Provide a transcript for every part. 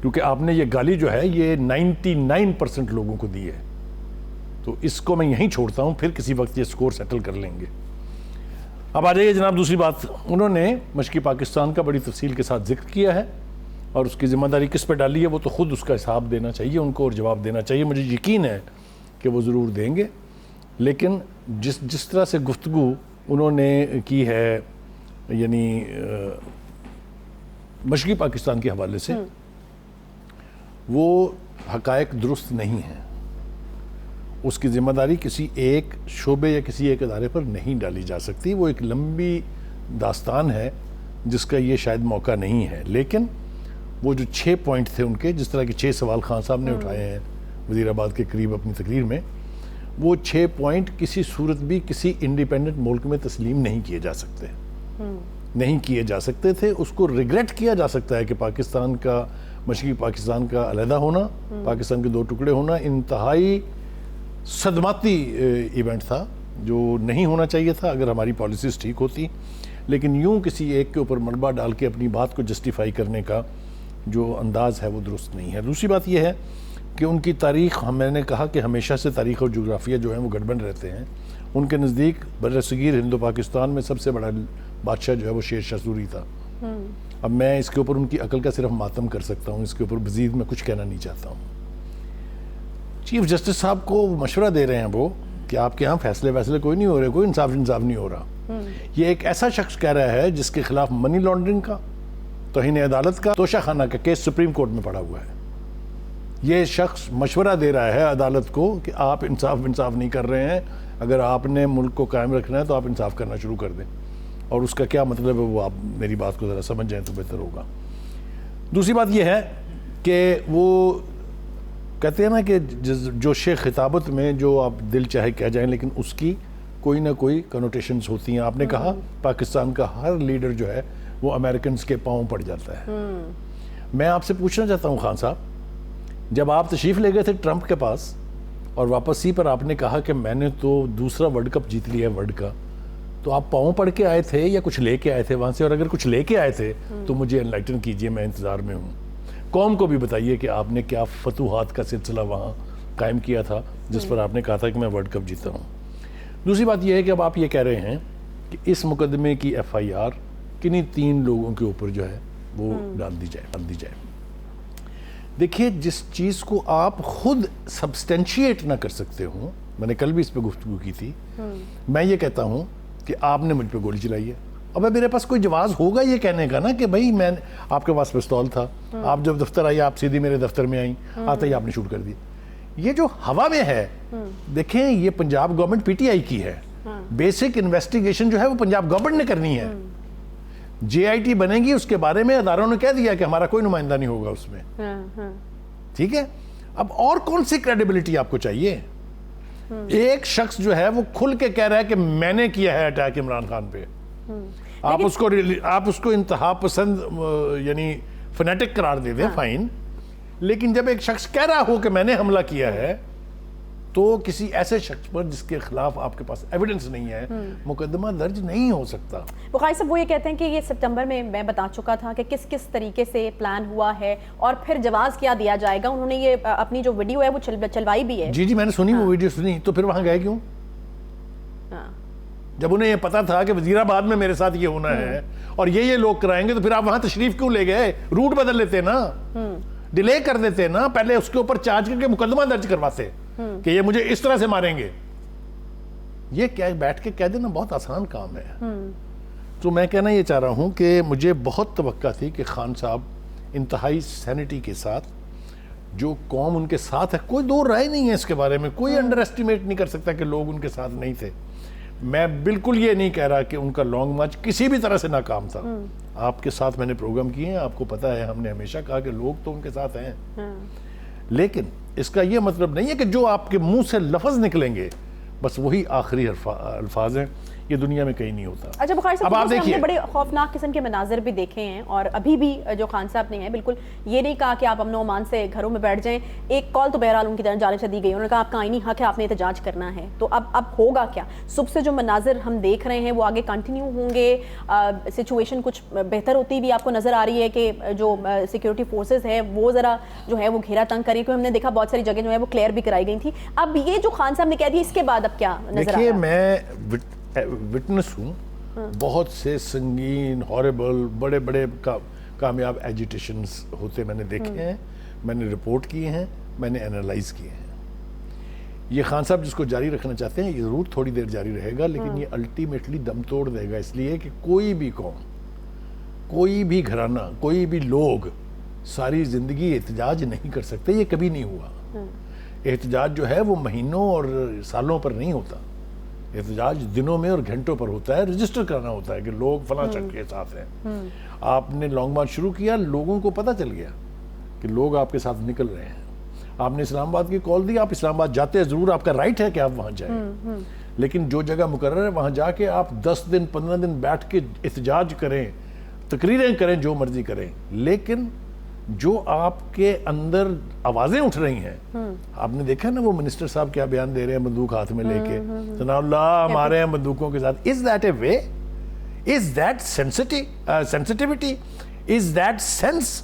کیونکہ آپ نے یہ گالی جو ہے یہ 99% لوگوں کو دی ہے. تو اس کو میں یہیں چھوڑتا ہوں, پھر کسی وقت یہ سکور سیٹل کر لیں گے. اب آ جائیے جناب دوسری بات. انہوں نے مشرقی پاکستان کا بڑی تفصیل کے ساتھ ذکر کیا ہے, اور اس کی ذمہ داری کس پہ ڈالی ہے وہ تو خود اس کا حساب دینا چاہیے ان کو اور جواب دینا چاہیے. مجھے یقین ہے کہ وہ ضرور دیں گے, لیکن جس طرح سے گفتگو انہوں نے کی ہے یعنی مشرقی پاکستان کے حوالے سے, وہ حقائق درست نہیں ہیں. اس کی ذمہ داری کسی ایک شعبے یا کسی ایک ادارے پر نہیں ڈالی جا سکتی. وہ ایک لمبی داستان ہے جس کا یہ شاید موقع نہیں ہے. لیکن وہ جو 6 پوائنٹ تھے ان کے, جس طرح کے 6 سوال خان صاحب نے اٹھائے ہیں وزیر آباد کے قریب اپنی تقریر میں, وہ 6 پوائنٹ کسی صورت بھی کسی انڈیپینڈنٹ ملک میں تسلیم نہیں کیے جا سکتے, نہیں کیے جا سکتے تھے. اس کو ریگریٹ کیا جا سکتا ہے کہ پاکستان کا, مشرقی پاکستان کا علیحدہ ہونا, پاکستان کے 2 ٹکڑے ہونا انتہائی صدماتی ایونٹ تھا جو نہیں ہونا چاہیے تھا اگر ہماری پالیسیز ٹھیک ہوتی. لیکن یوں کسی ایک کے اوپر ملبہ ڈال کے اپنی بات کو جسٹیفائی کرنے کا جو انداز ہے وہ درست نہیں ہے. دوسری بات یہ ہے کہ ان کی تاریخ, میں نے کہا کہ ہمیشہ سے تاریخ اور جغرافیہ جو ہیں وہ گڑبڑ رہتے ہیں. ان کے نزدیک برصغیر ہند و پاکستان میں سب سے بڑا بادشاہ جو ہے وہ شیر شاہ سوری تھا. اب میں اس کے اوپر ان کی عقل کا صرف ماتم کر سکتا ہوں, اس کے اوپر مزید میں کچھ کہنا نہیں چاہتا ہوں. چیف جسٹس صاحب کو مشورہ دے رہے ہیں وہ کہ آپ کے ہاں فیصلے کوئی نہیں ہو رہے, کوئی انصاف نہیں ہو رہا. یہ ایک ایسا شخص کہہ رہا ہے جس کے خلاف منی لانڈرنگ کا, توہین عدالت کا, توشہ خانہ کا کیس سپریم کورٹ میں پڑا ہوا ہے. یہ شخص مشورہ دے رہا ہے عدالت کو کہ آپ انصاف نہیں کر رہے ہیں, اگر آپ نے ملک کو قائم رکھنا ہے تو آپ انصاف کرنا شروع کر دیں. اور اس کا کیا مطلب ہے وہ آپ میری بات کو ذرا سمجھ جائیں تو بہتر ہوگا. دوسری بات یہ ہے کہ وہ کہتے ہیں نا کہ جو شے خطابت میں جو آپ دل چاہے کہہ جائیں, لیکن اس کی کوئی نہ کوئی کنوٹیشنز ہوتی ہیں. آپ نے کہا پاکستان کا ہر لیڈر جو ہے وہ امریکنز کے پاؤں پڑ جاتا ہے. میں آپ سے پوچھنا چاہتا ہوں خان صاحب, جب آپ تشریف لے گئے تھے ٹرمپ کے پاس اور واپسی پر آپ نے کہا کہ میں نے تو دوسرا ورلڈ کپ جیت لیا ہے ورلڈ کا, تو آپ پاؤں پڑ کے آئے تھے یا کچھ لے کے آئے تھے وہاں سے؟ اور اگر کچھ لے کے آئے تھے تو مجھے انلائٹن کیجئے, میں انتظار میں ہوں. قوم کو بھی بتائیے کہ آپ نے کیا فتوحات کا سلسلہ وہاں قائم کیا تھا جس پر آپ نے کہا تھا کہ میں ورلڈ کپ جیتا ہوں. دوسری بات یہ ہے کہ اب آپ یہ کہہ رہے ہیں کہ اس مقدمے کی FIR کنہیں 3 لوگوں کے اوپر جو ہے وہ ڈال دی جائے. دیکھیے, جس چیز کو آپ خود سبسٹینشیٹ نہ کر سکتے ہوں, میں نے کل بھی اس پہ گفتگو کی تھی, میں یہ کہتا ہوں کہ آپ نے مجھ پہ گولی چلائی ہے. اب میرے پاس کوئی جواز ہوگا یہ کہنے کا نا کہ بھائی میں, آپ کے پاس پستول تھا, آپ جب دفتر آئی آپ سیدھی میرے دفتر میں آئیں, آتے ہی آپ نے شوٹ کر دی. یہ جو ہوا میں ہے, دیکھیں یہ پنجاب گورنمنٹ PTI کی ہے, بیسک انویسٹیگیشن جو ہے وہ پنجاب گورنمنٹ نے کرنی ہے. JIT بنے گی, اس کے بارے میں اداروں نے کہہ دیا کہ ہمارا کوئی نمائندہ نہیں ہوگا اس میں. ٹھیک ہے, اب اور کون سی کریڈیبلٹی آپ کو چاہیے؟ ایک شخص جو ہے وہ کھل کے کہہ رہا ہے کہ میں نے کیا ہے اٹیک عمران خان پہ. آپ اس کو انتہا پسند یعنی فنیٹک قرار دے دیں, فائن. لیکن جب ایک شخص کہہ رہا ہو کہ میں نے حملہ کیا ہے, تو کسی ایسے شخص پر جس کے خلاف آپ کے پاس ایویڈنس نہیں ہے مقدمہ درج نہیں ہو سکتا. بخاری صاحب وہ یہ کہتے ہیں کہ یہ سپٹمبر میں بتا چکا تھا کہ کس طریقے سے پلان ہوا ہے اور پھر جواز کیا دیا جائے گا. انہوں نے یہ اپنی جو ویڈیو ہے وہ چلوائی بھی ہے. جی میں نے سنی, وہ ویڈیو سنی. تو پھر وہاں گئے کیوں جب انہیں یہ پتا تھا کہ وزیر آباد میں میرے ساتھ یہ ہونا ہے اور یہ لوگ کرائیں گے؟ تو پھر آپ وہاں تشریف کیوں لے گئے؟ روٹ بدل لیتے نا, ڈیلے کر دیتے نا, پہلے اس کے اوپر چارج کر کے مقدمہ درج کرواتے کہ یہ مجھے اس طرح سے ماریں گے. یہ بیٹھ کے کہہ دینا بہت آسان کام ہے. تو میں کہنا یہ چاہ رہا ہوں کہ مجھے بہت توقع تھی کہ خان صاحب انتہائی سینٹی کے ساتھ, جو قوم ان کے ساتھ ہے, کوئی دو رائے نہیں ہے اس کے بارے میں, کوئی انڈر ایسٹیمیٹ نہیں کر سکتا کہ لوگ ان کے ساتھ نہیں تھے. میں بالکل یہ نہیں کہہ رہا کہ ان کا لانگ مارچ کسی بھی طرح سے ناکام تھا. آپ کے ساتھ میں نے پروگرام کیے ہیں, آپ کو پتا ہے ہم نے ہمیشہ کہا کہ لوگ تو ان کے ساتھ ہیں. لیکن اس کا یہ مطلب نہیں ہے کہ جو آپ کے منہ سے لفظ نکلیں گے بس وہی آخری الفاظ ہیں. یہ دنیا میں کہیں نہیں ہوتا. اچھا بخاری صاحب, اب آپ ہم نے دیکھیے بڑے خوفناک قسم کے مناظر بھی دیکھے ہیں, اور ابھی بھی جو خان صاحب نے ہیں بالکل یہ نہیں کہا کہ آپ امن و امان سے گھروں میں بیٹھ جائیں. ایک کال تو بہرحال ان کی جانب سے دی گئی, انہوں نے کہا آپ کا آئینی حق ہے, آپ نے احتجاج کرنا ہے. تو اب ہوگا کیا؟ صبح سے جو مناظر ہم دیکھ رہے ہیں وہ آگے کنٹینیو ہوں گے؟ سچویشن کچھ بہتر ہوتی بھی آپ کو نظر آ رہی ہے کہ جو سیکیورٹی فورسز ہے وہ ذرا جو ہے وہ گھیرا تنگ کری, کیونکہ ہم نے دیکھا بہت ساری جگہ جو ہے وہ کلیئر بھی کرائی گئی تھی. اب یہ جو خان صاحب نے کہہ دیا, اس کے بعد اب کیا نظر آ رہا ہے؟ دیکھیے میں وٹنس ہوں بہت سے سنگین ہاربل بڑے بڑے کامیاب ایجیٹیشنز ہوتے میں نے دیکھے ہیں, میں نے رپورٹ کیے ہیں, میں نے انالائز کیے ہیں. یہ خان صاحب جس کو جاری رکھنا چاہتے ہیں یہ ضرور تھوڑی دیر جاری رہے گا, لیکن یہ الٹیمیٹلی دم توڑ دے گا, اس لیے کہ کوئی بھی قوم, کوئی بھی گھرانہ, کوئی بھی لوگ ساری زندگی احتجاج نہیں کر سکتے. یہ کبھی نہیں ہوا. احتجاج جو ہے وہ مہینوں اور سالوں پر نہیں ہوتا, احتجاج دنوں میں اور گھنٹوں پر ہوتا ہے. رجسٹر کرنا ہوتا ہے کہ لوگ فلاں شخص کے ساتھ ہیں. آپ نے لانگ مارچ شروع کیا, لوگوں کو پتہ چل گیا کہ لوگ آپ کے ساتھ نکل رہے ہیں. آپ نے اسلام آباد کی کال دی, آپ اسلام آباد جاتے ہیں, ضرور آپ کا رائٹ ہے کہ آپ وہاں جائیں, لیکن جو جگہ مقرر ہے وہاں جا کے آپ 10 دن 15 دن بیٹھ کے احتجاج کریں, تقریریں کریں, جو مرضی کریں, لیکن جو آپ کے اندر آوازیں اٹھ رہی ہیں. آپ نے دیکھا نا وہ منسٹر صاحب کیا بیان دے رہے ہیں بندوق ہاتھ میں لے کے, ثناء اللہ ہمارے ہیں بندوقوں کے ساتھ. Is that a way, is that sensitivity, is that sense,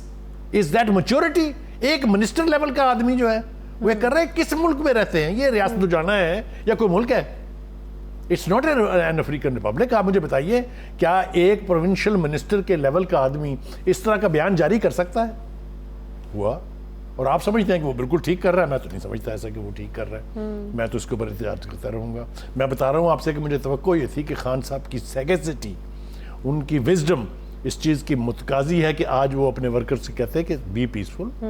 is that maturity? ایک منسٹر لیول کا آدمی جو ہے وہ کر رہے ہیں. کس ملک میں رہتے ہیں یہ؟ ریاست جانا ہے یا کوئی ملک ہے؟ It's not an African republic. آپ مجھے بتائیے کیا ایک پروونشل منسٹر کے لیول کا آدمی اس طرح کا بیان جاری کر سکتا ہے؟ ہوا, اور آپ سمجھتے ہیں کہ وہ بالکل ٹھیک کر رہا ہے. میں تو نہیں سمجھتا ایسا کہ وہ ٹھیک کر رہا ہے. میں تو اس کے اوپر احتجاج کرتا رہوں گا. میں بتا رہا ہوں آپ سے کہ مجھے توقع یہ تھی کہ خان صاحب کی سیگیسٹی, ان کی وزڈم اس چیز کی متقاضی ہے کہ آج وہ اپنے ورکر سے کہتے ہیں کہ بی پیسفل,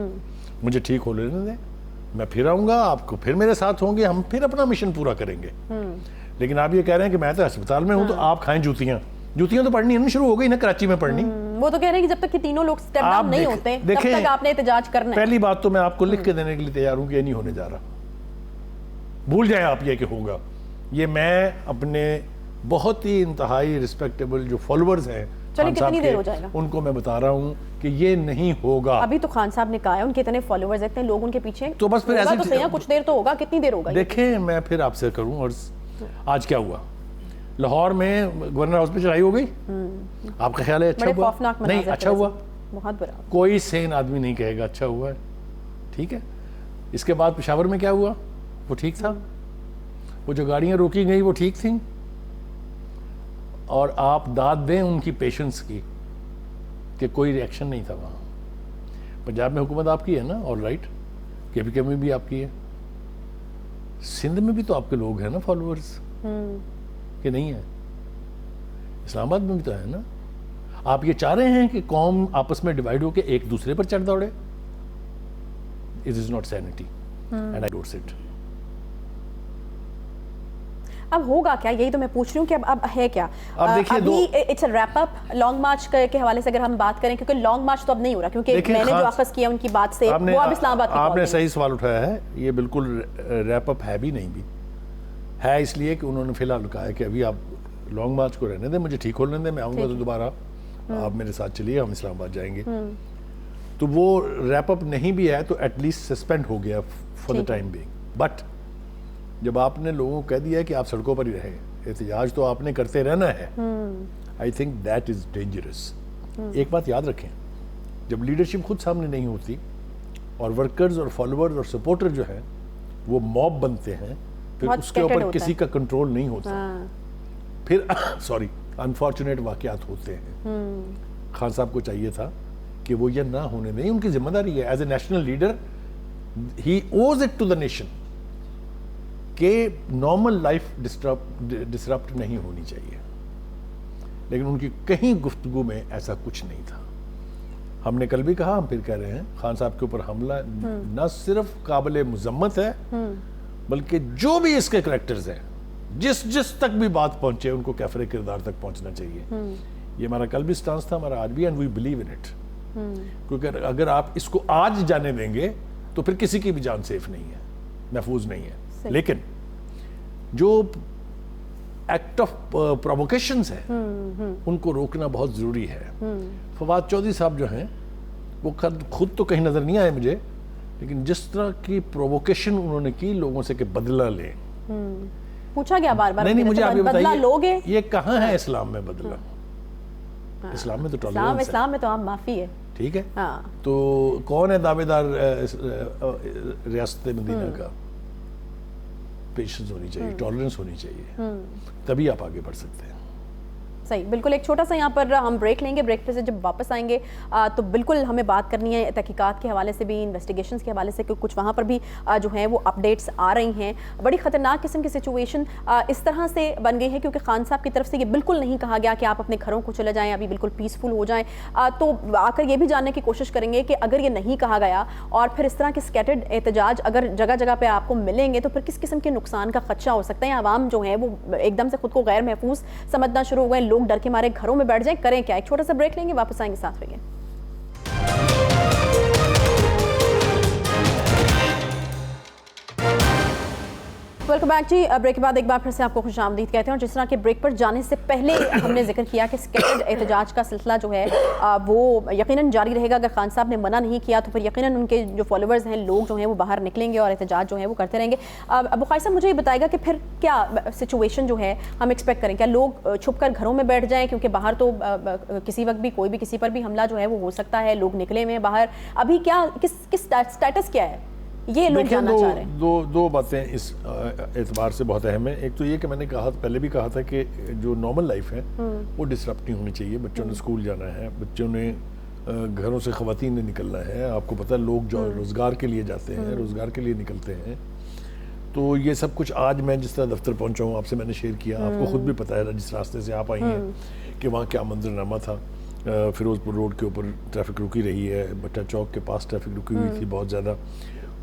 مجھے ٹھیک ہو لینے دیں, میں پھر آؤں گا, آپ کو پھر میرے ساتھ ہوں گے, ہم پھر اپنا مشن پورا کریں گے. لیکن آپ یہ کہہ رہے ہیں کہ میں تو ہسپتال میں ہوں, تو آپ کھائیں جوتیاں. جوتیاں تو پڑھنی ہے شروع ہو گئی نا کراچی میں پڑھنی. وہ تو کہہ رہے ہیں کہ جب تک کہ تینوں لوگ سٹیپ ڈاؤن نہیں ہوتے تب تک آپ نے احتجاج کرنا ہے. پہلی بات تو میں آپ کو لکھ کے دینے کے لیے تیار ہوں کہ یہ نہیں ہونے جا رہا. بھول جائیں آپ یہ کہ ہوگا. یہ میں اپنے بہت ہی انتہائی رسپیکٹیبل جو فالوورز ہیں خان صاحب کے, ان کو میں بتا رہا ہوں کہ یہ نہیں ہوگا. ابھی تو خان صاحب نے کہا ہے ان کے اتنے فالوورز ہیں, اتنے لوگ ان کے پیچھے, تو بس پھر ایسے تو صحیح, کچھ دیر تو ہوگا. کتنی دیر ہوگا دیکھیں؟ میں پھر آپ سے کروں. اور آج کیا ہوا لاہور میں گورنر ہاؤس پہ چڑھائی ہو گئی. آپ کا خیال ہے اچھا ہوا؟ نہیں, اچھا ہوا. بہت برا. کوئی سین آدمی نہیں کہے گا اچھا ہوا ہے, ٹھیک ہے. اس کے بعد پشاور میں کیا ہوا؟ وہ ٹھیک تھا. وہ جو گاڑیاں روکی گئی وہ ٹھیک تھیں. اور آپ داد دیں ان کی پیشنس کی کہ کوئی ری ایکشن نہیں تھا وہاں. پنجاب میں حکومت آپ کی ہے نا, آل رائٹ. کے پی کے میں بھی آپ کی ہے. سندھ میں بھی تو آپ کے لوگ ہیں نا فالوورز, کہ نہیں ہے؟ اسلام آباد میں بھی تو ہے نا. آپ یہ چاہ رہے ہیں کہ قوم آپس میں ڈیوائیڈ ہو کے ایک دوسرے پر چڑھ دوڑے؟ It is not sanity and I don't sit. اب ہوگا کیا, یہی تو میں پوچھ رہی ہوں کہ اب ہے کیا؟ اب دیکھیے ابھی it's a wrap up long march کے حوالے سے اگر ہم بات کریں, کیونکہ لانگ مارچ تو اب نہیں ہو رہا, کیونکہ میں نے جو اخذ کیا ان کی بات سے وہ اب اسلام آباد کی. آپ نے صحیح سوال اٹھایا ہے. یہ بالکل ریپ اپ ہے بھی نہیں بھی ہے, اس لیے کہ انہوں نے فی الحال کہا ہے کہ ابھی آپ لانگ مارچ کو رہنے دیں, مجھے ٹھیک ہو لینے دیں, میں آؤں گا تو دوبارہ آپ میرے ساتھ چلیے, ہم اسلام آباد جائیں گے. تو وہ ریپ اپ نہیں بھی ہے تو ایٹ لیسٹ سسپینڈ ہو گیا for the time being. But جب آپ نے لوگوں کو کہہ دیا ہے کہ آپ سڑکوں پر ہی رہیں, احتجاج تو آپ نے کرتے رہنا ہے, I think that is dangerous. ایک بات یاد رکھیں, جب لیڈرشپ خود سامنے نہیں ہوتی اور ورکرز اور فالوورز اور سپورٹر جو ہیں وہ موب بنتے ہیں, پھر اس کے اوپر کسی کا کنٹرول نہیں ہوتا. پھر انفارچونیٹ واقعات ہوتے ہیں. خان صاحب کو چاہیے تھا کہ وہ یہ نہ ہونے دیں, ان کی ذمہ داری ہے as a national leader, he owes it to the nation کہ نارمل لائف ڈسرپٹ نہیں ہونی چاہیے. لیکن ان کی کہیں گفتگو میں ایسا کچھ نہیں تھا. ہم نے کل بھی کہا, ہم پھر کہہ رہے ہیں, خان صاحب کے اوپر حملہ نہ صرف قابل مذمت ہے, بلکہ جو بھی اس کے کریکٹرز ہیں, جس تک بھی بات پہنچے ان کو کیفر کردار تک پہنچنا چاہیے. یہ ہمارا کل بھی سٹانس تھا, ہمارا آج بھی, and we believe in it. کیونکہ اگر آپ اس کو آج جانے دیں گے تو پھر کسی کی بھی جان سیف نہیں ہے, محفوظ نہیں ہے. لیکن جو ایکٹ آف پرووکیشنز ہیں ان کو روکنا بہت ضروری ہے. فواد چودھری صاحب جو ہیں وہ خود تو کہیں نظر نہیں آئے مجھے, لیکن جس طرح کی پرووکیشن انہوں نے کی لوگوں سے کہ بدلہ لیں. پوچھا گیا بار بار نہیں مجھے آپ یہ بتائیے یہ کہاں ہے اسلام میں بدلہ؟ اسلام میں تو ٹالرنس ہے, اسلام میں تو عام معافی ہے. ٹھیک ہے, تو کون ہے دعوے دار ریاست مدینہ کا؟ پیشنس ہونی چاہیے, ٹالرنس ہونی چاہیے, تبھی آپ آگے بڑھ سکتے ہیں. صحیح, بالکل. ایک چھوٹا سا یہاں پر ہم بریک لیں گے, بریک پہ سے جب واپس آئیں گے تو بالکل ہمیں بات کرنی ہے تحقیقات کے حوالے سے بھی, انویسٹیگیشنز کے حوالے سے, کہ کچھ وہاں پر بھی جو ہیں وہ اپڈیٹس آ رہی ہیں. بڑی خطرناک قسم کی سچویشن اس طرح سے بن گئی ہے کیونکہ خان صاحب کی طرف سے یہ بالکل نہیں کہا گیا کہ آپ اپنے گھروں کو چلے جائیں, ابھی بالکل پیسفل ہو جائیں. تو آ کر یہ بھی جاننے کی کوشش کریں گے کہ اگر یہ نہیں کہا گیا اور پھر اس طرح کے اسکیٹرڈ احتجاج اگر جگہ جگہ پہ آپ کو ملیں گے تو پھر کس قسم کے نقصان کا خدشہ ہو سکتا ہے. عوام جو ہے وہ ایک دم سے خود کو غیر محفوظ سمجھنا شروع ہو گئے, لوگ ڈر کے مارے گھروں میں بیٹھ جائیں, کریں کیا؟ ایک چھوٹا سا بریک لیں گے, واپس آئیں گے, ساتھ رہیے. ویلکم بیک جی. بریک کے بعد ایک بار پھر سے آپ کو خوش آمدید کہتے ہیں. اور جس طرح کے بریک پر جانے سے پہلے ہم نے ذکر کیا کہ اسکیٹرڈ احتجاج کا سلسلہ جو ہے وہ یقیناً جاری رہے گا. اگر خان صاحب نے منع نہیں کیا تو پھر یقیناً ان کے جو فالوورز ہیں, لوگ جو ہیں وہ باہر نکلیں گے اور احتجاج جو ہے وہ کرتے رہیں گے. ابو خالد صاحب مجھے یہ بتائے گا کہ پھر کیا سچویشن جو ہے ہم ایکسپیکٹ کریں؟ کیا لوگ چھپ کر گھروں میں بیٹھ جائیں کیونکہ باہر تو کسی وقت بھی کوئی بھی کسی پر بھی حملہ جو ہے وہ ہو سکتا ہے, لوگ نکلے ہوئے ہیں باہر, ابھی کیا کس سٹیٹس کیا ہے یہ لوگ جاننا چاہ رہے ہیں؟ دو باتیں اس اعتبار سے بہت اہم ہیں. ایک تو یہ کہ میں نے پہلے بھی کہا تھا کہ جو نارمل لائف ہے وہ ڈسرپٹ نہیں ہونی چاہیے. بچوں نے اسکول جانا ہے, بچوں نے گھروں سے خواتین نے نکلنا ہے. آپ کو پتہ ہے لوگ جو روزگار کے لیے جاتے ہیں, روزگار کے لیے نکلتے ہیں. تو یہ سب کچھ آج میں جس طرح دفتر پہنچا ہوں آپ سے میں نے شیئر کیا, آپ کو خود بھی پتہ ہے جس راستے سے آپ آئی ہیں کہ وہاں کیا منظرنامہ تھا. فیروز پور روڈ کے اوپر ٹریفک رکی رہی ہے, بٹا چوک کے پاس ٹریفک رکی ہوئی تھی بہت زیادہ.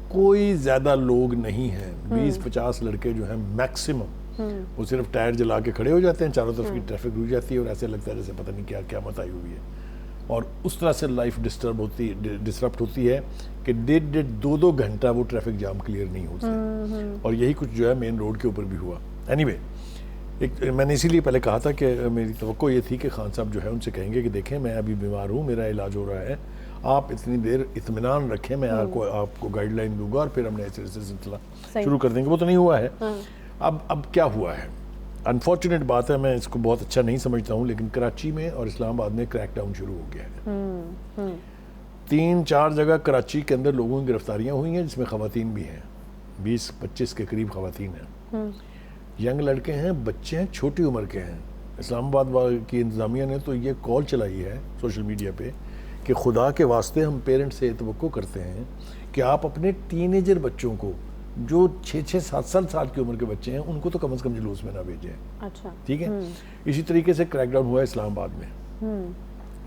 کوئی زیادہ لوگ نہیں ہیں, 20-50 لڑکے جو ہیں میکسیمم, وہ صرف ٹائر جلا کے کھڑے ہو جاتے ہیں, چاروں طرف کی ٹریفک رک جاتی ہے اور ایسے لگتا ہے جیسے پتہ نہیں کیا قیامت آئی ہوئی ہے. اور اس طرح سے لائف ڈسٹرپٹ ہوتی ہے کہ 1.5-2 گھنٹہ وہ ٹریفک جام کلیئر نہیں ہوتے. اور یہی کچھ جو ہے مین روڈ کے اوپر بھی ہوا. اینی وے, میں نے اسی لیے پہلے کہا تھا کہ میری توقع یہ تھی کہ خان صاحب جو ہے ان سے کہیں گے کہ دیکھیں میں ابھی بیمار ہوں, میرا علاج ہو رہا ہے, آپ اتنی دیر اطمینان رکھیں, میں آپ کو گائیڈ لائن دوں گا اور پھر ہم نے ایسے سلسلہ شروع کر دیں گے. وہ تو نہیں ہوا ہے. اب کیا ہوا ہے, انفارچونیٹ بات ہے, میں اس کو بہت اچھا نہیں سمجھتا ہوں, لیکن کراچی میں اور اسلام آباد میں کریک ڈاؤن شروع ہو گیا ہے. 3-4 جگہ کراچی کے اندر لوگوں کی گرفتاریاں ہوئی ہیں جس میں خواتین بھی ہیں, 20-25 کے قریب خواتین ہیں, ینگ لڑکے ہیں, بچے ہیں, چھوٹی عمر کے ہیں. اسلام آباد کی انتظامیہ نے تو یہ کال چلائی ہے سوشل میڈیا پہ کہ خدا کے واسطے ہم پیرنٹ سے توقع کرتے ہیں کہ آپ اپنے ٹین ایجر بچوں کو جو 6-7 سال کی عمر کے بچے ہیں ان کو تو کم از کم جلوس میں نہ بھیجیں. اچھا ٹھیک ہے. اسی طریقے سے کریک ڈاؤن ہوا ہے اسلام آباد میں.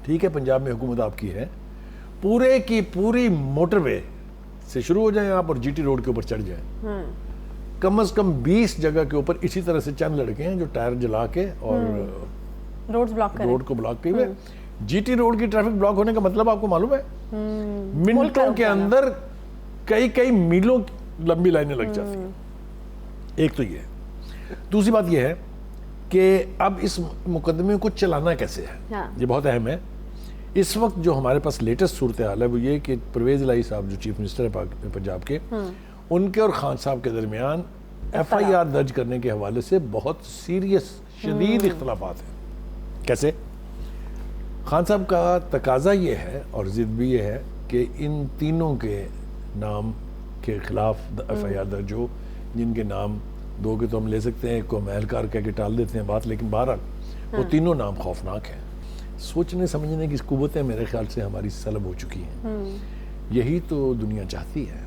ٹھیک ہے, پنجاب میں حکومت آپ کی ہے, پورے کی پوری موٹر وے سے شروع ہو جائیں آپ اور جی ٹی روڈ کے اوپر چڑھ جائیں. کم از کم 20 جگہ کے اوپر اسی طرح سے چند لڑکے ہیں جو ٹائر جلا کے اور روڈ کو بلاک کیے ہوئے. جی ٹی روڈ کی ٹریفک بلاک ہونے کا مطلب آپ کو معلوم ہے, منٹوں کے اندر کئی میلوں لمبی لائنیں لگ جاتی ہیں. ایک تو یہ ہے. دوسری بات یہ ہے کہ اب اس مقدمے کو چلانا کیسے ہے, یہ بہت اہم ہے. اس وقت جو ہمارے پاس لیٹسٹ صورتحال ہے وہ یہ کہ پرویز الہی صاحب جو چیف منسٹر ہے پنجاب کے, ان کے اور خان صاحب کے درمیان ایف آئی آر درج کرنے کے حوالے سے بہت سیریس شدید اختلافات ہیں. کیسے؟ خان صاحب کا تقاضا یہ ہے اور ضد بھی یہ ہے کہ ان تینوں کے نام کے خلاف ایف آئی آر درج ہو, جن کے نام 2 کے تو ہم لے سکتے ہیں, ایک کو ہم اہلکار کہہ کے ٹال دیتے ہیں بات, لیکن بہرحال وہ تینوں نام خوفناک ہیں. سوچنے سمجھنے کی قوتیں میرے خیال سے ہماری سلب ہو چکی ہیں. یہی تو دنیا چاہتی ہے.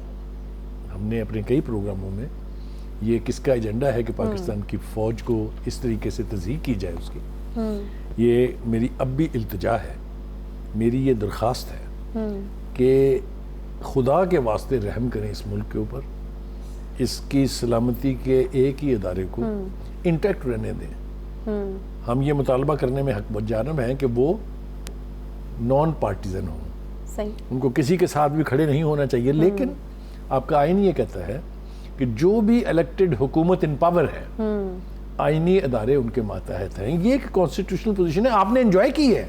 ہم نے اپنے کئی پروگراموں میں یہ کس کا ایجنڈا ہے کہ پاکستان کی فوج کو اس طریقے سے تضحیق کی جائے اس کی. یہ میری اب بھی التجا ہے, میری یہ درخواست ہے کہ خدا کے واسطے رحم کریں اس ملک کے اوپر, اس کی سلامتی کے ایک ہی ادارے کو انٹیکٹ رہنے دیں. ہم یہ مطالبہ کرنے میں حق جانب ہیں کہ وہ نان پارٹیزن ہوں, ان کو کسی کے ساتھ بھی کھڑے نہیں ہونا چاہیے, لیکن آپ کا آئین یہ کہتا ہے کہ جو بھی الیکٹڈ حکومت ان پاور ہے آئینی ادارے ان کے ماتحت ہیں. یہ ایک کانسٹیٹیوشنل پوزیشن ہے, آپ نے انجوائے کی ہے.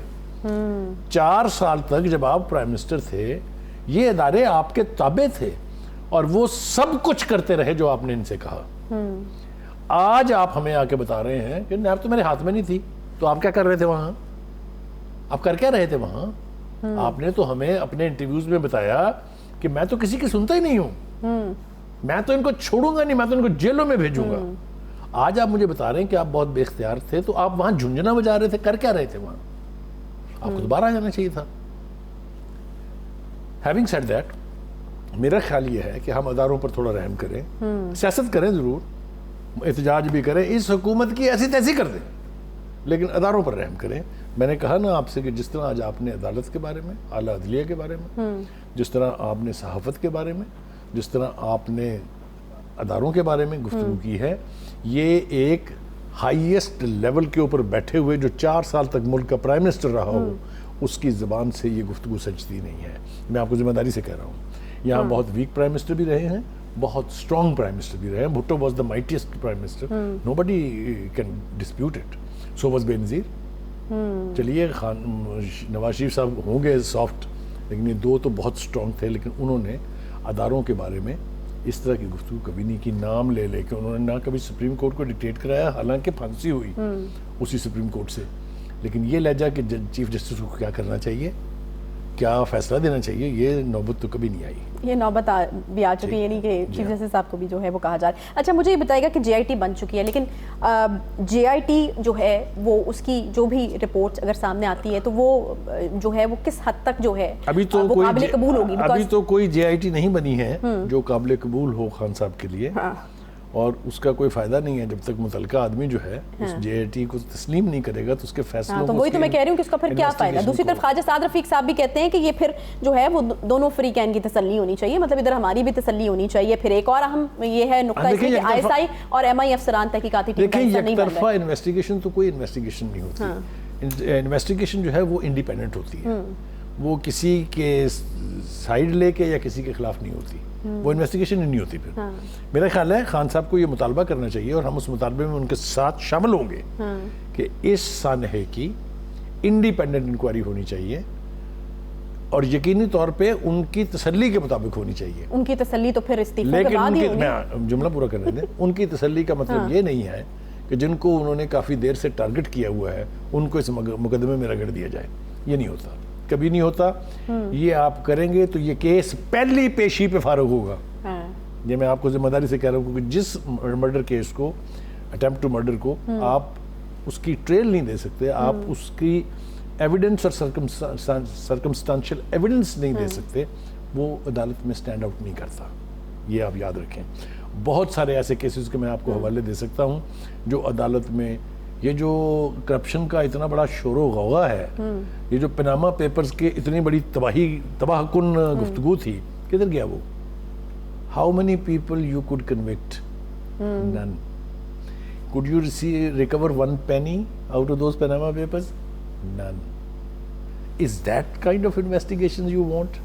4 سال تک جب آپ پرائم منسٹر تھے یہ ادارے آپ کے تابع تھے اور وہ سب کچھ کرتے رہے جو آپ نے ان سے کہا. آج آپ ہمیں آ کے بتا رہے ہیں کہ نیب تو میرے ہاتھ میں نہیں تھی, تو آپ کیا کر رہے تھے وہاں؟ آپ کر کیا رہے تھے وہاں؟ آپ نے تو ہمیں اپنے انٹرویوز میں بتایا کہ میں تو کسی کی سنتا ہی نہیں ہوں, میں تو ان کو چھوڑوں گا نہیں, میں تو ان کو جیلوں میں بھیجوں گا. آج آپ مجھے بتا رہے ہیں کہ آپ بہت بے اختیار تھے, تو آپ وہاں جھنجھنا بجا رہے تھے, کر کیا رہے تھے وہاں؟ آپ کو دوبارہ آ جانا چاہیے تھا. ہیونگ سیڈ دیٹ, میرا خیال یہ ہے کہ ہم اداروں پر تھوڑا رحم کریں, سیاست کریں ضرور, احتجاج بھی کریں, اس حکومت کی ایسی تیسی کر دیں, لیکن اداروں پر رحم کریں. میں نے کہا نا آپ سے کہ جس طرح آج آپ نے عدالت کے بارے میں, اعلیٰ عدلیہ کے بارے میں, جس طرح آپ نے صحافت کے بارے میں, جس طرح آپ نے اداروں کے بارے میں گفتگو کی ہے, یہ ایک ہائیسٹ لیول کے اوپر بیٹھے ہوئے جو 4 سال تک ملک کا پرائم منسٹر رہا ہو اس کی زبان سے یہ گفتگو سچتی نہیں ہے. میں آپ کو ذمہ داری سے کہہ رہا ہوں. یہاں بہت ویک پرائم منسٹر بھی رہے ہیں, بہت اسٹرانگ پرائم منسٹر بھی رہے ہیں. Bhutto was the mightiest prime minister, nobody can dispute it. So was Benazir. چلیے نواز شریف صاحب ہوں گے سافٹ, لیکن یہ 2 تو بہت اسٹرانگ تھے. لیکن انہوں نے اداروں کے بارے میں اس طرح کی گفتگو کبھی نہیں کی. نام لے لے کے انہوں نے نہ کبھی سپریم کورٹ کو ڈکٹیٹ کرایا, حالانکہ پھانسی ہوئی اسی سپریم کورٹ سے. لیکن یہ لہجہ کہ چیف جسٹس کو کیا کرنا چاہیے, کیا فیصلہ دینا چاہیے, یہ نوبت تو کبھی نہیں آئی. یہ نوبت بھی آ چکی ہے, یعنی کہ چیف جسٹس صاحب کو بھی جو ہے وہ کہا جا رہا ہے. اچھا مجھے یہ بتائے گا کہ جے آئی ٹی بن چکی ہے, لیکن جے آئی ٹی جو ہے وہ اس کی جو بھی رپورٹ اگر سامنے آتی ہے تو وہ جو ہے وہ کس حد تک جو ہے وہ قابل قبول ہوگی؟ ابھی تو کوئی جے آئی ٹی نہیں بنی ہے جو قابل قبول ہو خان صاحب کے لیے, اور اس کا کوئی فائدہ نہیں ہے جب تک متعلقہ آدمی جو ہے اس جے آئی ٹی کو تسلیم نہیں کرے گا تو اس کے فیصلوں تو وہی تو میں کہہ رہی ہوں کہ اس کا پھر کیا فائدہ. دوسری طرف خواجہ سعد رفیق صاحب بھی کہتے ہیں کہ یہ پھر جو ہے وہ دونوں فریقین کی تسلی ہونی چاہیے, مطلب ادھر ہماری بھی تسلی ہونی چاہیے. پھر ایک اور اہم یہ ہے نقطہ اس میں کہ آئی ایس آئی اور ایم آئی افسران تحقیقاتی ٹیم کا حصہ نہیں بن رہے. طرفہ انویسٹیگیشن تو کوئی انویسٹیگیشن نہیں ہوتی. انویسٹیگیشن جو ہے وہ انڈیپینڈنٹ ہوتی ہے, وہ کسی کے سائیڈ لے کے یا کسی کے خلاف نہیں ہوتی, وہ انویسٹیگیشن ہی نہیں ہوتی. پھر میرا خیال ہے خان صاحب کو یہ مطالبہ کرنا چاہیے, اور ہم اس مطالبے میں ان کے ساتھ شامل ہوں گے کہ اس سانحے کی انڈیپینڈنٹ انکوائری ہونی چاہیے, اور یقینی طور پہ ان کی تسلی کے مطابق ہونی چاہیے. ان کی تسلی تو پھر استعفے کے بعد ہی ہوگی. میں جملہ پورا کرنے دیں. ان کی تسلی کا مطلب یہ نہیں ہے کہ جن کو انہوں نے کافی دیر سے ٹارگٹ کیا ہوا ہے ان کو اس مقدمے میں رگڑ دیا جائے. یہ نہیں ہوتا, کبھی نہیں ہوتا. یہ آپ کریں گے تو یہ کیس پہلی پیشی پہ فارغ ہوگا. یہ میں آپ کو ذمہ داری سے کہہ رہا ہوں کہ جس مرڈر کیس کو, اٹیمپٹ ٹو مرڈر کو, آپ اس کی ٹریل نہیں دے سکتے, آپ اس کی ایویڈنس اور سرکمسٹانشل ایویڈنس نہیں دے سکتے, وہ عدالت میں سٹینڈ آؤٹ نہیں کرتا. یہ آپ یاد رکھیں. بہت سارے ایسے کیسز کے میں آپ کو حوالے دے سکتا ہوں جو عدالت میں, یہ جو کرپشن کا اتنا بڑا شور و غوغا ہے, یہ جو پناما پیپرز کے اتنی بڑی تباہ کن گفتگو تھی, کدھر گیا وہ؟ How many people you could knock out? None. Could you recover 1 penny out of those Panama papers? None. Is that kind of investigations you want?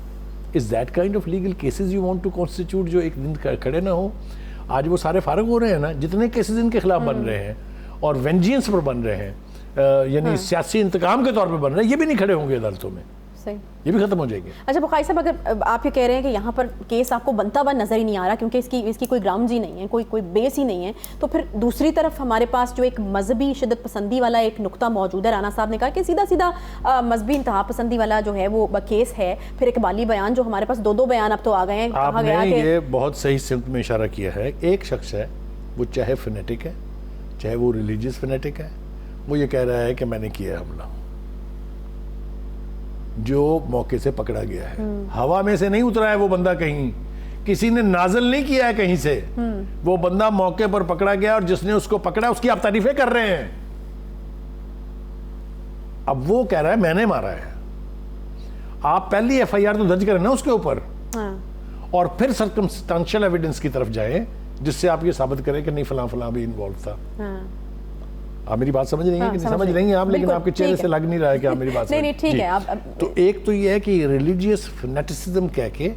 Is that kind of legal cases you want to constitute جو ایک دن کھڑے نہ ہو؟ آج وہ سارے فارغ ہو رہے ہیں نا, جتنے کیسز ان کے خلاف بن رہے ہیں اور وینجینس پر بن رہے ہیں, یعنی سیاسی انتقام کے طور پہ بن رہے ہیں, یہ بھی نہیں کھڑے ہوں گے عدالتوں میں. یہ بھی ختم ہو جائے گی. اچھا بخاری صاحب, اگر آپ یہ کہہ رہے ہیں کہ یہاں پر کیس آپ کو بنتا ہوا نظر ہی نہیں آ رہا کیونکہ اس کی کوئی گراؤنڈز ہی نہیں ہے, کوئی بیس ہی نہیں ہے, تو پھر دوسری طرف ہمارے پاس جو ایک مذہبی شدت پسندی والا ایک نقطہ موجود ہے. رانا صاحب نے کہا کہ سیدھا مذہبی انتہا پسندی والا جو ہے وہ کیس ہے. پھر اقبالی بیان جو ہمارے پاس 2 بیان اب تو آ گئے ہیں. آپ نے یہ بہت صحیح سمت میں اشارہ کیا ہے. ایک شخص ہے, وہ چاہے فنیٹک ہے, چاہے وہ ریلیجیس فنیٹک ہے, وہ یہ کہہ رہا ہے کہ میں نے کیا حملہ, جو موقع سے پکڑا گیا ہے. ہوا میں سے نہیں اترا ہے وہ بندہ, کہیں کسی نے نازل نہیں کیا ہے کہیں سے, وہ بندہ موقع پر پکڑا گیا, اور جس نے اس کو پکڑا اس کی آپ تعریفیں کر رہے ہیں. اب وہ کہہ رہا ہے میں نے مارا ہے. آپ پہلی ایف آئی آر تو درج کریں نا اس کے اوپر, اور پھر سرکمسٹانشل ایویڈنس کی طرف جائیں جس سے آپ یہ ثابت کریں کہ نہیں فلاں فلاں بھی انوالو تھا. آپ میری بات سمجھ رہی ہیں کہ نہیں سمجھ رہی ہیں آپ, لیکن آپ کے چہرے سے لگ نہیں رہا ہے کہ آپ میری بات نہیں ٹھیک ہے. تو ایک تو یہ ہے کہ ریلیجیس فنیٹسزم کہہ کے,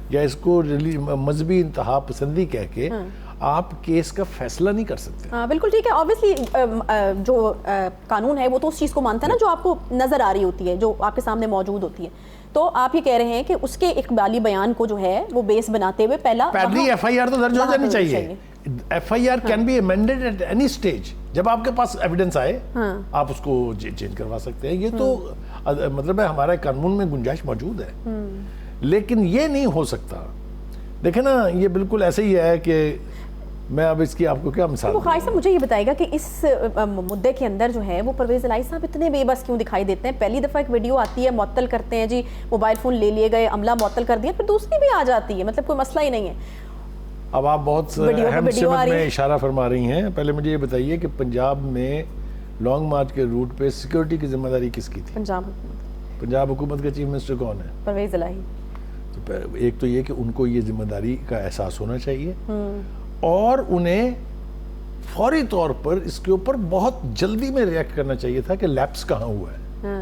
یا اس کو مذہبی انتہا پسندی کہہ کے آپ کیس کا فیصلہ نہیں کر سکتے. بالکل ٹھیک ہے. آبویسلی جو قانون ہے وہ تو اس چیز کو مانتا ہے نا جو آپ کو نظر آ رہی ہوتی ہے, جو آپ کے سامنے موجود ہوتی ہے. تو آپ یہ کہہ رہے ہیں کہ اس کے اقبالی بیان کو جو ہے وہ بیس بناتے ہوئے پہلی ایف آئی آر تو درج ہو جانی چاہیے. F I R can be amended at any stage. جب آپ کے پاس ایویڈنس آئے آپ اس کو چینج کروا سکتے ہیں. یہ تو مطلب ہے ہمارے قانون میں گنجائش موجود ہے, لیکن یہ نہیں ہو سکتا. دیکھیں نا, یہ بالکل ایسے ہی ہے کہ میں اب اس کی آپ کو کیا مثال. بخاری صاحب مجھے یہ بتائے گا کہ اس مدعے کے اندر جو ہے وہ پرویز الہی صاحب اتنے بے بس کیوں دکھائی دیتے ہیں؟ پہلی دفعہ ایک ویڈیو آتی ہے, معطل کرتے ہیں, جی موبائل فون لے لیے گئے, عملہ معطل کر دیا, پھر دوسری بھی آ جاتی ہے, مطلب کوئی مسئلہ ہی نہیں ہے. اب آپ بہت اہم سمت میں اشارہ فرما رہی ہیں. پہلے مجھے یہ بتائیے کہ پنجاب میں لانگ مارچ کے روٹ پہ سیکورٹی کی ذمہ داری کس کی تھی؟ پنجاب حکومت کا چیف منسٹر کون ہے؟ پرویز الہی. تو ایک تو یہ کہ ان کو یہ ذمہ داری کا احساس ہونا چاہیے, اور انہیں فوری طور پر اس کے اوپر بہت جلدی میں ریئیکٹ کرنا چاہیے تھا کہ لیپس کہاں ہوا ہے,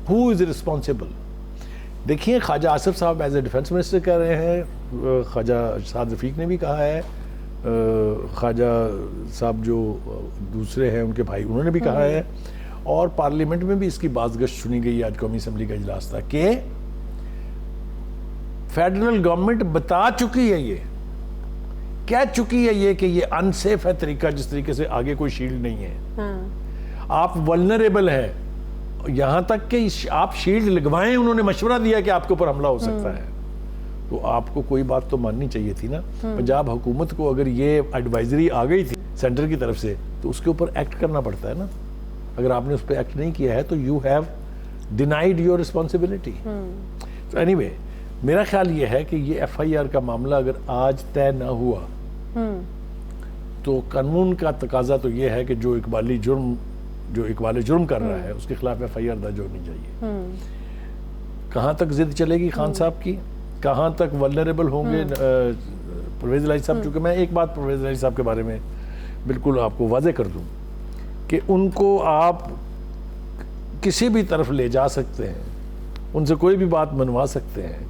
ہو از ریسپانسبل. دیکھیے خواجہ آصف صاحب ایز اے ڈیفنس منسٹر کہہ رہے ہیں, خواجہ سعد رفیق نے بھی کہا ہے, خواجہ صاحب جو دوسرے ہیں ان کے بھائی انہوں نے بھی کہا ہے, اور پارلیمنٹ میں بھی اس کی بازگشت سنی گئی. آج قومی اسمبلی کا اجلاس تھا کہ فیڈرل گورنمنٹ بتا چکی ہے, یہ کہہ چکی ہے یہ کہ یہ انسیف ہے طریقہ جس طریقے سے آگے کوئی شیلڈ نہیں ہے, آپ ولنریبل ہیں, یہاں تک کہ آپ شیلڈ لگوائیں. انہوں نے مشورہ دیا کہ آپ کے اوپر حملہ ہو سکتا ہے. تو آپ کو کوئی بات تو ماننی چاہیے تھی نا. پنجاب حکومت کو اگر یہ ایڈوائزری آ گئی تھی سینٹر کی طرف سے تو اس کے اوپر ایکٹ کرنا پڑتا ہے نا. اگر آپ نے اس پہ ایکٹ نہیں کیا ہے تو you have ڈینائیڈ your responsibility. Any way میرا خیال یہ ہے کہ یہ ایف آئی آر کا معاملہ اگر آج طے نہ ہوا تو قانون کا تقاضا تو یہ ہے کہ جو اقبال جرم کر رہا ہے اس کے خلاف ایف آئی آر درج ہونی چاہیے. کہاں تک ضد چلے گی خان صاحب کی, کہاں تک ولنریبل ہوں گے پرویز الہی صاحب. چونکہ میں ایک بات پرویز الہی صاحب کے بارے میں بالکل آپ کو واضح کر دوں کہ ان کو آپ کسی بھی طرف لے جا سکتے ہیں, ان سے کوئی بھی بات منوا سکتے ہیں,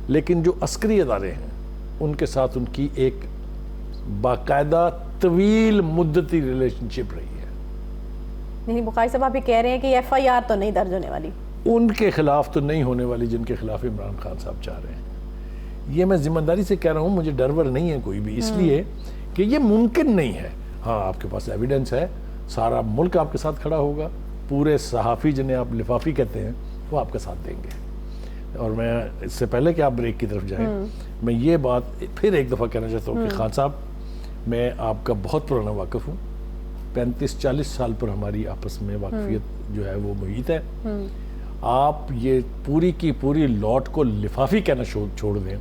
لیکن جو عسکری ادارے ہیں ان کے ساتھ ان کی ایک باقاعدہ طویل مدتی ریلیشن شپ رہی ہے. نہیں بخاری صاحب آپ یہ کہہ رہے ہیں کہ ایف آئی آر تو نہیں درج ہونے والی, ان کے خلاف تو نہیں ہونے والی جن کے خلاف عمران خان صاحب چاہ رہے ہیں. یہ میں ذمہ داری سے کہہ رہا ہوں, مجھے ڈرور نہیں ہے کوئی بھی, اس لیے کہ یہ ممکن نہیں ہے. ہاں آپ کے پاس ایویڈنس ہے, سارا ملک آپ کے ساتھ کھڑا ہوگا, پورے صحافی جنہیں آپ لفافی کہتے ہیں وہ آپ کا ساتھ دیں گے. اور میں اس سے پہلے کہ آپ بریک کی طرف جائیں میں یہ بات پھر ایک دفعہ کہنا چاہتا ہوں کہ خان صاحب میں آپ کا بہت پرانا واقف ہوں, 35-40 سال پر ہماری آپس میں واقفیت جو ہے وہ محیط ہے. آپ یہ پوری کی پوری لوٹ کو لفافی کہنا چھوڑ دیں,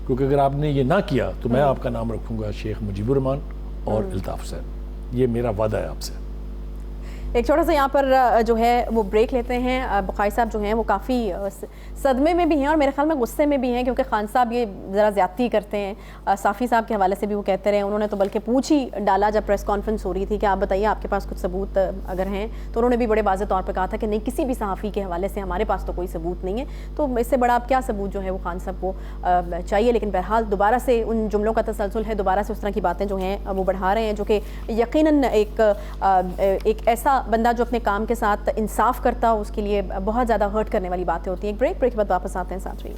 کیونکہ اگر آپ نے یہ نہ کیا تو میں آپ کا نام رکھوں گا شیخ مجیب الرحمان اور الطاف حسین. یہ میرا وعدہ ہے آپ سے. ایک چھوٹا سا یہاں پر جو ہے وہ بریک لیتے ہیں. بخاری صاحب جو ہیں وہ کافی صدمے میں بھی ہیں اور میرے خیال میں غصے میں بھی ہیں, کیونکہ خان صاحب یہ ذرا زیادتی کرتے ہیں. صافی صاحب کے حوالے سے بھی وہ کہتے رہے, انہوں نے تو بلکہ پوچھ ہی ڈالا جب پریس کانفرنس ہو رہی تھی کہ آپ بتائیے آپ کے پاس کچھ ثبوت اگر ہیں, تو انہوں نے بھی بڑے واضح طور پہ کہا تھا کہ نہیں کسی بھی صحافی کے حوالے سے ہمارے پاس تو کوئی ثبوت نہیں ہے. تو اس سے بڑا آپ کیا ثبوت جو ہے وہ خان صاحب کو چاہیے. لیکن بہرحال دوبارہ سے ان جملوں کا تسلسل ہے, دوبارہ سے اس طرح کی باتیں جو ہیں وہ بڑھا رہے ہیں, جو کہ یقیناً ایک ایسا بندہ جو اپنے کام کے ساتھ انصاف کرتا اس کے لیے بہت زیادہ ہرٹ کرنے والی باتیں ہوتی ہیں. ایک بریک کے بعد واپس آتے ہیں, ساتھ رہیے.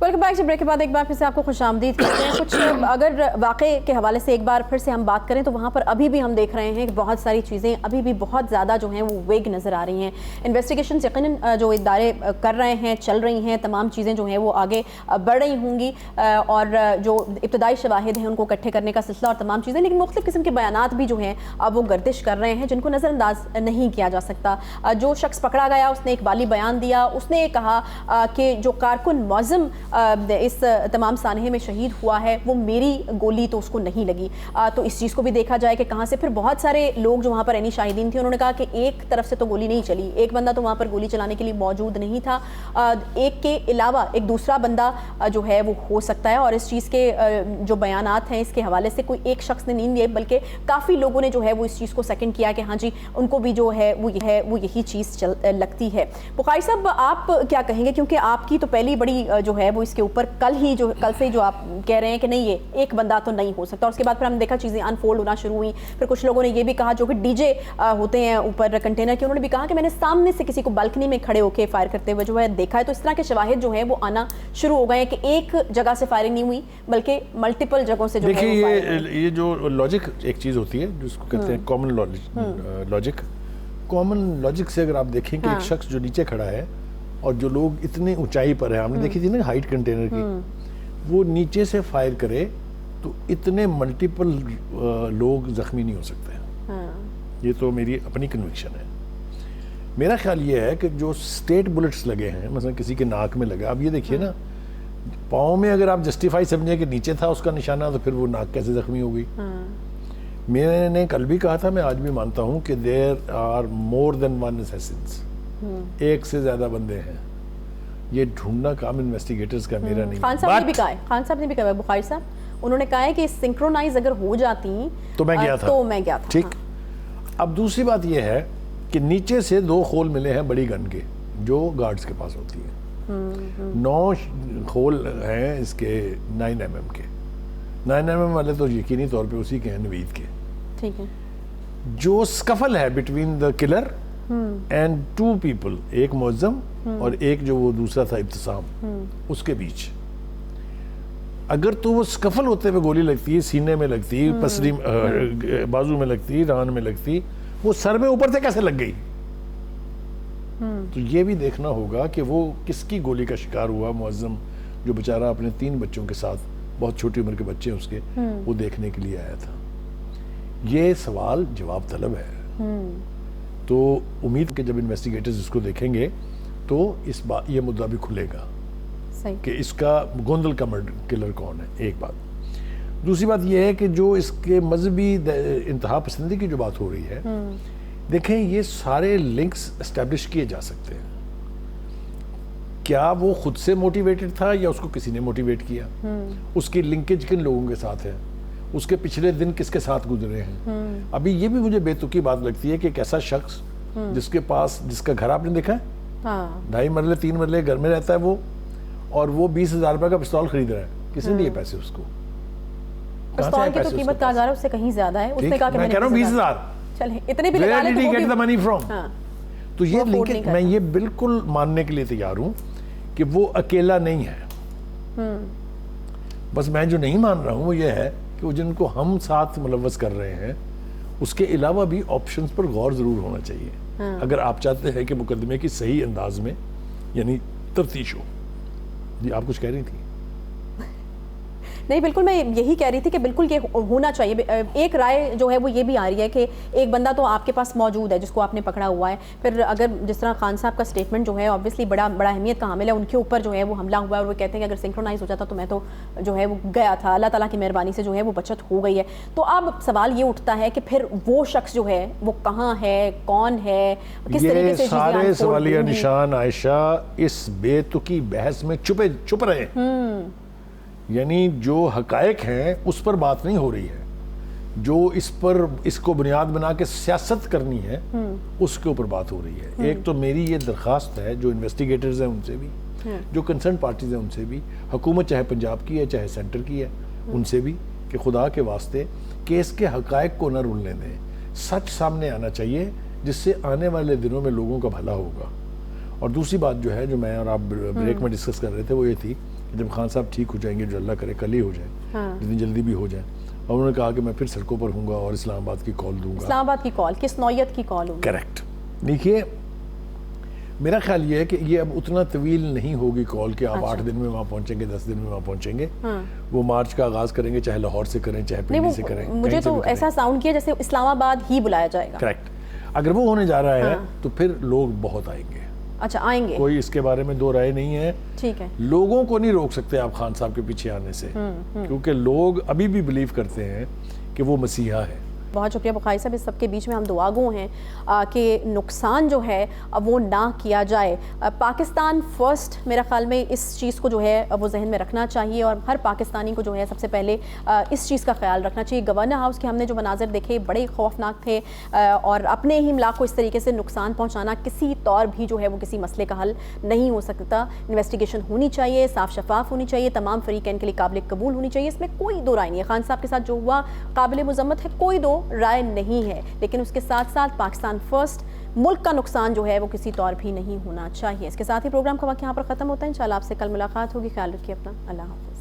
Welcome back. بریک کے بعد ایک بار پھر سے آپ کو خوش آمدید کرتے ہیں. کچھ اگر واقعے کے حوالے سے ایک بار پھر سے ہم بات کریں تو وہاں پر ابھی بھی ہم دیکھ رہے ہیں کہ بہت ساری چیزیں ابھی بھی بہت زیادہ جو ہیں وہ ویگ نظر آ رہی ہیں. انویسٹیگیشنز یقیناً جو ادارے کر رہے ہیں, چل رہی ہیں, تمام چیزیں جو ہیں وہ آگے بڑھ رہی ہوں گی, اور جو ابتدائی شواہد ہیں ان کو اکٹھے کرنے کا سلسلہ اور تمام چیزیں, لیکن مختلف قسم کے بیانات بھی جو ہیں اب وہ گردش کر رہے ہیں جن کو نظر انداز نہیں کیا جا سکتا. جو شخص پکڑا گیا اس نے اقبالی بیان دیا, اس نے یہ کہا کہ جو کارکن معظم اس تمام سانحے میں شہید ہوا ہے وہ میری گولی تو اس کو نہیں لگی. تو اس چیز کو بھی دیکھا جائے کہ کہاں سے. پھر بہت سارے لوگ جو وہاں پر عینی شاہدین تھے انہوں نے کہا کہ ایک طرف سے تو گولی نہیں چلی, ایک بندہ تو وہاں پر گولی چلانے کے لیے موجود نہیں تھا, ایک کے علاوہ ایک دوسرا بندہ جو ہے وہ ہو سکتا ہے. اور اس چیز کے جو بیانات ہیں اس کے حوالے سے کوئی ایک شخص نے نہیں دیے بلکہ کافی لوگوں نے جو ہے وہ اس چیز کو سیکنڈ کیا کہ ہاں جی ان کو بھی جو ہے وہ یہی چیز لگتی ہے. بخاری صاحب آپ کیا کہیں گے, کیونکہ آپ کی تو پہلی بڑی جو ہے وہ اس کے اوپر کل سے جو آپ کہہ رہے ہیں کہ نہیں یہ ایک بندہ تو نہیں ہو سکتا, اور اس کے بعد پھر ہم نے دیکھا چیزیں انفولڈ ہونا شروع ہوئی. پھر کچھ لوگوں نے یہ بھی کہا جو کہ ڈی جے ہوتے ہیں اوپر کنٹینر کے, انہوں نے بھی کہا کہ میں نے سامنے سے کسی کو بالکنی میں کھڑے ہو کے فائر کرتے ہوئے جو ہے دیکھا ہے. تو اس طرح کے شواہد جو ہیں وہ آنا شروع ہو گئے ہیں کہ ایک جگہ سے فائرنگ نہیں ہوئی بلکہ ملٹیپل جگہوں سے جو ہے. دیکھیں یہ جو لاجک ایک چیز ہوتی ہے جس کو کہتے ہیں کامن لاجک. کامن لاجک سے اگر آپ دیکھیں کہ ایک شخص جو نیچے کھڑا ہے اور جو لوگ اتنے اونچائی پر ہیں, ہم نے دیکھی تھی نا ہائٹ کنٹینر کی, وہ نیچے سے فائر کرے تو اتنے ملٹیپل لوگ زخمی نہیں ہو سکتے. یہ تو میری اپنی کنوکشن ہے. میرا خیال یہ ہے کہ جو سٹیٹ بلٹس لگے ہیں, مثلا کسی کے ناک میں لگا, اب یہ دیکھیے نا پاؤں میں اگر آپ جسٹیفائی سمجھیں کہ نیچے تھا اس کا نشانہ تو پھر وہ ناک کیسے زخمی ہو گئی. میں نے کل بھی کہا تھا, میں آج بھی مانتا ہوں کہ there are more then one اسیسنس, ایک سے زیادہ بندے ہیں. یہ ڈھونڈنا کام انویسٹیگیٹرز کا میرا نہیں. خان صاحب نے بھی کہا ہے بخاری صاحب, انہوں نے کہا ہے کہ سنکرونائز اگر ہو جاتی تو میں گیا تھا. ٹھیک. اب دوسری بات یہ ہے کہ نیچے سے 2 خول ملے ہیں بڑی گن کے جو گارڈز کے پاس ہوتی ہیں. 9 خول ہیں اس کے 9 mm کے. 9 mm والے تو یقینی طور پہ اسی کے ہیں نوید کے. ٹھیک ہے. جو سکفل ہے between the colour and 2 people, ایک معظم اور ایک جو وہ دوسرا تھا ابتسام, اس کے بیچ اگر تو وہ سکفل ہوتے ہوئے گولی لگتی, سینے میں لگتی, پسری بازو میں لگتی, ران میں لگتی, وہ سر میں اوپر سے کیسے لگ گئی؟ تو یہ بھی دیکھنا ہوگا کہ وہ کس کی گولی کا شکار ہوا. معظم جو بیچارہ اپنے 3 بچوں کے ساتھ, بہت چھوٹی عمر کے بچے ہیں اس کے, وہ دیکھنے کے لیے آیا تھا. یہ سوال جواب طلب ہے. تو امید کہ جب انویسٹیگیٹرز اس کو دیکھیں گے تو یہ مدعا بھی کھلے گا کہ اس کا گوندل کا کلر کون ہے. ایک بات. دوسری بات یہ ہے کہ جو اس کے مذہبی انتہا پسندی کی جو بات ہو رہی ہے, دیکھیں یہ سارے لنکس اسٹیبلش کیے جا سکتے ہیں. کیا وہ خود سے موٹیویٹڈ تھا یا اس کو کسی نے موٹیویٹ کیا؟ اس کی لنکیج کن لوگوں کے ساتھ ہے؟ اس کے پچھلے دن کس کے ساتھ گزرے ہیں؟ ابھی یہ بھی مجھے بے تکی بات لگتی ہے کہ ایک ایسا شخص جس کے پاس, جس کا گھر آپ نے دیکھا ہے 2.5 مرلے 3 مرلے گھر میں رہتا ہے وہ, اور وہ 20,000 روپے کا پستول خرید رہا ہے. کس نے دیے پیسے اس کو؟ پستول کی تو قیمت کہا جا رہا ہے اس سے کہیں زیادہ ہے. اس نے کہا کہ میں کہہ رہا ہوں 20,000. چلیں اتنے بھی لگا لیں تو get the money from. تو یہ لنکیج میں یہ بالکل ماننے کے لیے تیار ہوں کہ وہ اکیلا نہیں ہے. بس میں جو نہیں مان رہا ہوں وہ یہ ہے کہ وہ جن کو ہم ساتھ ملوث کر رہے ہیں اس کے علاوہ بھی آپشنز پر غور ضرور ہونا چاہیے. اگر آپ چاہتے ہیں کہ مقدمے کی صحیح انداز میں یعنی تفتیش ہو. جی آپ کچھ کہہ رہی تھی؟ نہیں بالکل میں یہی کہہ رہی تھی کہ بالکل یہ ہونا چاہیے. ایک رائے جو ہے وہ یہ بھی آ رہی ہے کہ ایک بندہ تو آپ کے پاس موجود ہے جس کو آپ نے پکڑا ہوا ہے. پھر اگر جس طرح خان صاحب کا سٹیٹمنٹ جو ہے obviously بڑا اہمیت کا حامل ہے, ان کے اوپر جو ہے وہ حملہ ہوا ہے اور وہ کہتے ہیں کہ اگر سنکرونائز ہو جاتا تو میں تو جو ہے وہ گیا تھا, اللہ تعالیٰ کی مہربانی سے جو ہے وہ بچت ہو گئی ہے. تو اب سوال یہ اٹھتا ہے کہ پھر وہ شخص جو ہے وہ کہاں ہے, کون ہے, کس طریقے سے سارے سوالیہ نشان عائشہ اس بے تکی بحث میں چھپ رہے ہیں. یعنی جو حقائق ہیں اس پر بات نہیں ہو رہی ہے, جو اس کو بنیاد بنا کے سیاست کرنی ہے اس کے اوپر بات ہو رہی ہے. ایک تو میری یہ درخواست ہے جو انویسٹیگیٹرز ہیں ان سے بھی, جو کنسرن پارٹیز ہیں ان سے بھی, حکومت چاہے پنجاب کی ہے چاہے سینٹر کی ہے ان سے بھی, کہ خدا کے واسطے کیس کے حقائق کو نہ رولنے دیں. سچ سامنے آنا چاہیے جس سے آنے والے دنوں میں لوگوں کا بھلا ہوگا. اور دوسری بات جو ہے جو میں اور آپ بریک میں ڈسکس کر رہے تھے وہ یہ تھی کہ جب خان صاحب ٹھیک ہو جائیں گے, جو اللہ کرے کل ہی ہو جائیں, جتنی جلدی بھی ہو جائیں, اور انہوں نے کہا کہ میں پھر سڑکوں پر ہوں گا اور اسلام آباد کی کال دوں گا. اسلام آباد کی کال کس نوعیت کی کال ہوگی؟ کریکٹ. دیکھیے میرا خیال یہ ہے کہ یہ اب اتنا طویل نہیں ہوگی کال کہ آپ 8 دن میں وہاں پہنچیں گے, 10 دن میں وہاں پہنچیں گے. وہ مارچ کا آغاز کریں گے, چاہے لاہور سے کریں چاہے پنڈی سے کریں. مجھے تو ایسا ساؤنڈ کیا جیسے اسلام آباد ہی بلایا جائے گا. کریکٹ. اگر وہ ہونے جا رہا ہے تو پھر لوگ بہت آئیں گے. اچھا آئیں گے, کوئی اس کے بارے میں دو رائے نہیں ہے. ٹھیک ہے. لوگوں کو نہیں روک سکتے آپ خان صاحب کے پیچھے آنے سے, کیونکہ لوگ ابھی بھی بلیو کرتے ہیں کہ وہ مسیحا ہے. بہت شکریہ بخاری صاحب. اس سب کے بیچ میں ہم دعا گو ہیں کہ نقصان جو ہے وہ نہ کیا جائے. پاکستان فرسٹ میرا خیال میں اس چیز کو جو ہے وہ ذہن میں رکھنا چاہیے, اور ہر پاکستانی کو جو ہے سب سے پہلے اس چیز کا خیال رکھنا چاہیے. گورنر ہاؤس کے ہم نے جو مناظر دیکھے بڑے خوفناک تھے, اور اپنے ہی املاک کو اس طریقے سے نقصان پہنچانا کسی طور بھی جو ہے وہ کسی مسئلے کا حل نہیں ہو سکتا. انویسٹیگیشن ہونی چاہیے, صاف شفاف ہونی چاہیے, تمام فریقین کے لیے قابل قبول ہونی چاہیے, اس میں کوئی دو رائے نہیں ہے. خان صاحب کے ساتھ جو ہوا قابل مذمت ہے, کوئی دو رائے نہیں ہے, لیکن اس کے ساتھ ساتھ پاکستان فرسٹ, ملک کا نقصان جو ہے وہ کسی طور بھی نہیں ہونا چاہیے. اس کے ساتھ ہی پروگرام کا وقت یہاں پر ختم ہوتا ہے. انشاءاللہ آپ سے کل ملاقات ہوگی. خیال رکھیے اپنا. اللہ حافظ.